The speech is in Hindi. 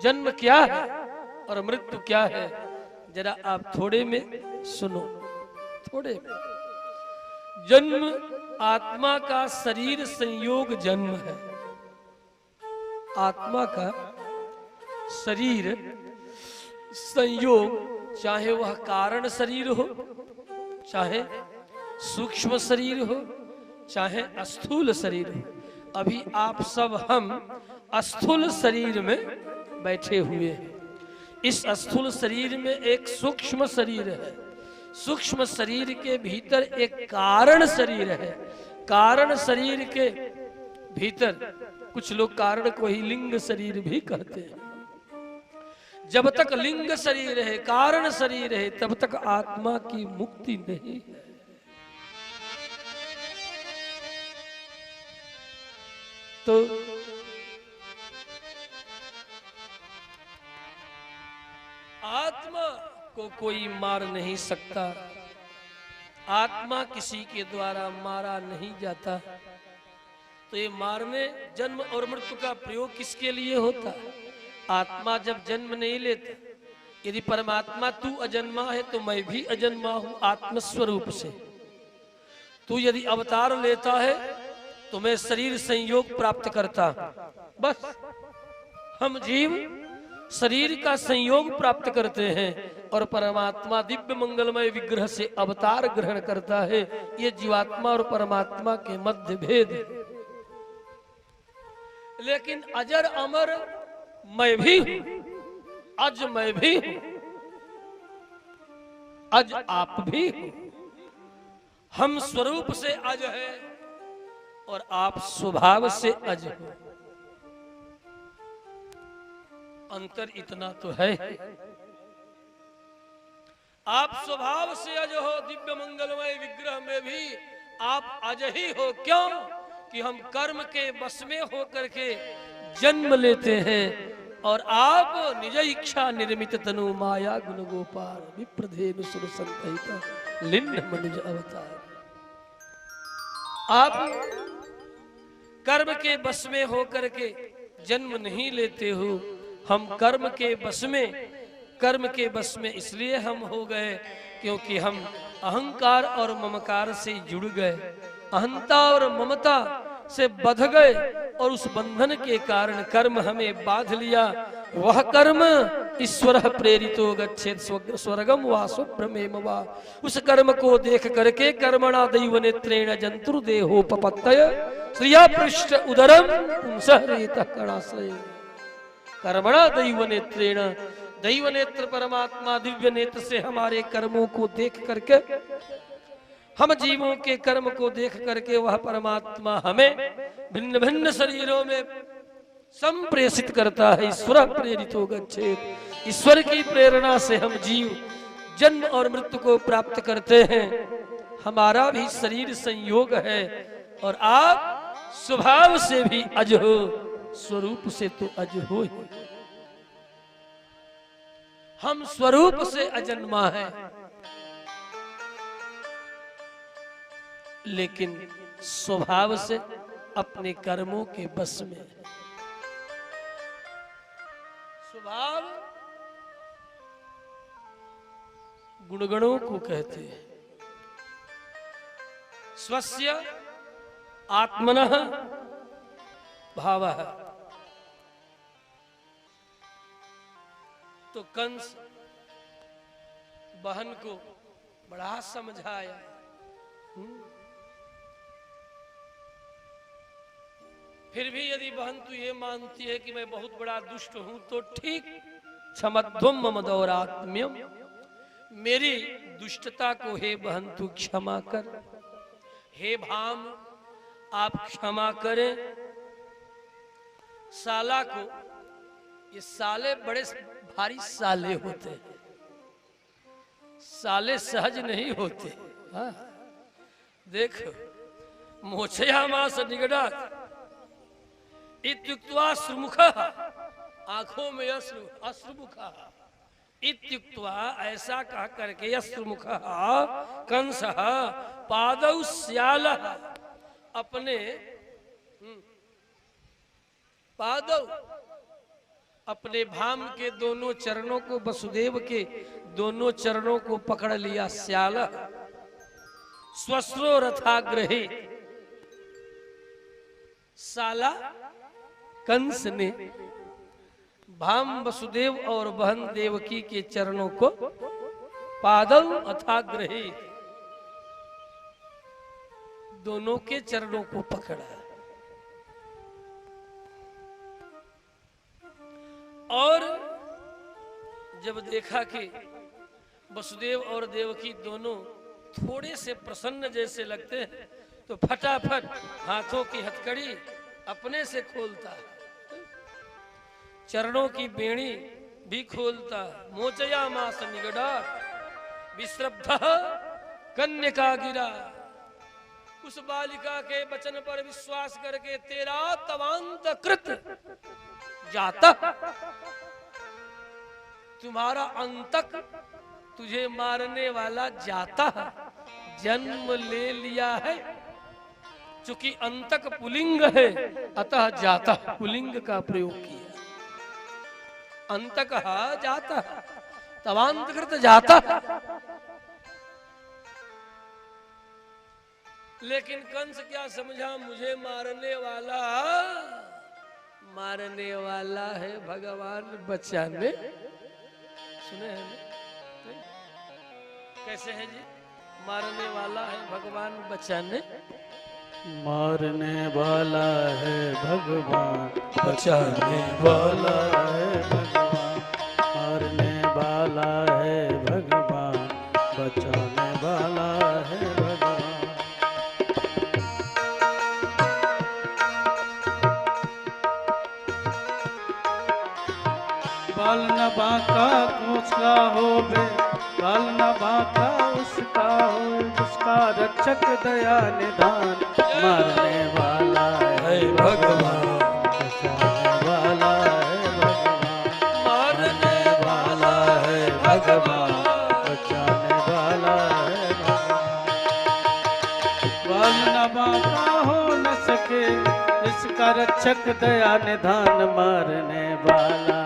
जन्म क्या है और मृत्यु क्या है, जरा आप थोड़े में सुनो। थोड़े में जन्म आत्मा का शरीर संयोग जन्म है। आत्मा का शरीर संयोग, चाहे वह कारण शरीर हो, चाहे सूक्ष्म शरीर हो, चाहे स्थूल शरीर हो। अभी आप सब हम स्थूल शरीर में बैठे हुए हैं। इस स्थूल शरीर में एक सूक्ष्म शरीर है। सूक्ष्म शरीर के भीतर एक कारण शरीर है। कारण शरीर के भीतर कुछ लोग कारण को ही लिंग शरीर भी कहते हैं। जब तक लिंग शरीर है, कारण शरीर है, तब तक आत्मा की मुक्ति नहीं है। तो आत्मा को कोई मार नहीं सकता। आत्मा किसी के द्वारा मारा नहीं जाता। तो ये मारने, जन्म और मृत्यु का प्रयोग किसके लिए होता है? आत्मा जब जन्म नहीं लेता, यदि परमात्मा तू अजन्मा है तो मैं भी अजन्मा हूं आत्मस्वरूप से। तू यदि अवतार लेता है तो मैं शरीर संयोग प्राप्त करता हूं। बस हम जीव शरीर का संयोग प्राप्त करते हैं और परमात्मा दिव्य मंगलमय विग्रह से अवतार ग्रहण करता है। ये जीवात्मा और परमात्मा के मध्य भेद है। लेकिन अजर अमर मैं भी हूं, अज मैं भी हूं, अज आप भी हो। हम स्वरूप से अज है और आप स्वभाव से अज हो। अंतर इतना तो है। आप स्वभाव से अज हो, दिव्य मंगलमय विग्रह में भी आप अज ही हो। क्यों? कि हम कर्म के बस में होकर के जन्म लेते हैं और आप निज इच्छा निर्मित तनु माया गुण गोपाल विप्रधेनु सुर संतहिता लिन्न मनुज अवतार। आप कर्म के बस में होकर के जन्म नहीं लेते हो। हम कर्म के बस में इसलिए हम हो गए क्योंकि हम अहंकार और ममकार से जुड़ गए, अहंता और ममता से बंध गए और उस बंधन के कारण कर्म हमें बांध लिया। वह कर्म ईश्वर प्रेरितो गच्छेत स्वर्गम वा स्वप्नमेव वा। उस कर्म को देख करके कर्मणा दैव नेत्रेण जंतुर्देहोपपत्तय श्रिया पृष्ठ उदरम पुंसः रेतः कणाश्रय। कर्मणा दैव नेत्रेण, दैव नेत्र परमात्मा दिव्य नेत्र से हमारे कर्मों को देख करके, हम जीवों के कर्म को देख करके वह परमात्मा हमें भिन्न भिन्न शरीरों में संप्रेषित करता है। ईश्वर प्रेरित हो गच्छेत। ईश्वर की प्रेरणा से हम जीव जन्म और मृत्यु को प्राप्त करते हैं। हमारा भी शरीर संयोग है और आप स्वभाव से भी अज हो, स्वरूप से तो अज हो ही। हम स्वरूप से अजन्मा हैं, लेकिन स्वभाव से अपने कर्मों के बस में। स्वभाव गुणगणों को कहते हैं। स्वस्य आत्मनः भावः। तो कंस बहन को बड़ा समझाया। फिर भी यदि बहन तू ये मानती है कि मैं बहुत बड़ा दुष्ट हूं तो ठीक, क्षमध्वम मम दौरात्म्यम, मेरी दुष्टता को हे बहन तू क्षमा कर। हे भाम आप क्षमा करें। साला को, ये साले बड़े भारी साले होते हैं, साले सहज नहीं होते। हाँ? देखो मोक्षयामास निगडात् इत्युक्त्वा श्रुमुखः, आंखों में अश्रुमुखः इत्युक्त्वा, ऐसा कह करके अश्रुमुखः कंसः पादौ स्यालः, अपने पादौ अपने भाम के दोनों चरणों को, वसुदेव के दोनों चरणों को पकड़ लिया। श्याल स्वस्रो रथाग्रहे, साला कंस ने भाम वसुदेव और बहन देवकी के चरणों को पादव अथाग्रहे, दोनों के चरणों को पकड़ा और जब देखा कि वसुदेव और देवकी दोनों थोड़े से प्रसन्न जैसे लगते हैं तो फटाफट हाथों की हथकड़ी अपने से खोलता, चरणों की बेड़ी भी खोलता। मोचया मास निगड़ा विश्रब्ध कन्या गिरा, उस बालिका के वचन पर विश्वास करके तेरा तवांत कृत जाता, तुम्हारा अंतक तुझे मारने वाला जाता जन्म ले लिया है। चूंकि अंतक पुलिंग है अतः जाता पुलिंग का प्रयोग किया। अंतक जाता, तवांतकृत जाता। लेकिन कंस क्या समझा, मुझे मारने वाला है भगवान बचाने। सुने हैं नहीं? कैसे है जी? मारने वाला है भगवान बचाने, मारने वाला है भगवान बचाने वाला है भगवान, मारने वाला है भगवान बचाने वाला है भगवान। बाल न बांका उसका हो बे, बाल न बांका उसका हो, उसका रक्षक दया निधान, मारने वाला है भगवान बचाने वाला है भगवान, मारने वाला है भगवान बचाने वाला है भगवान। बाल न बांका हो न सके इसका रक्षक दया निधान, मारने वाला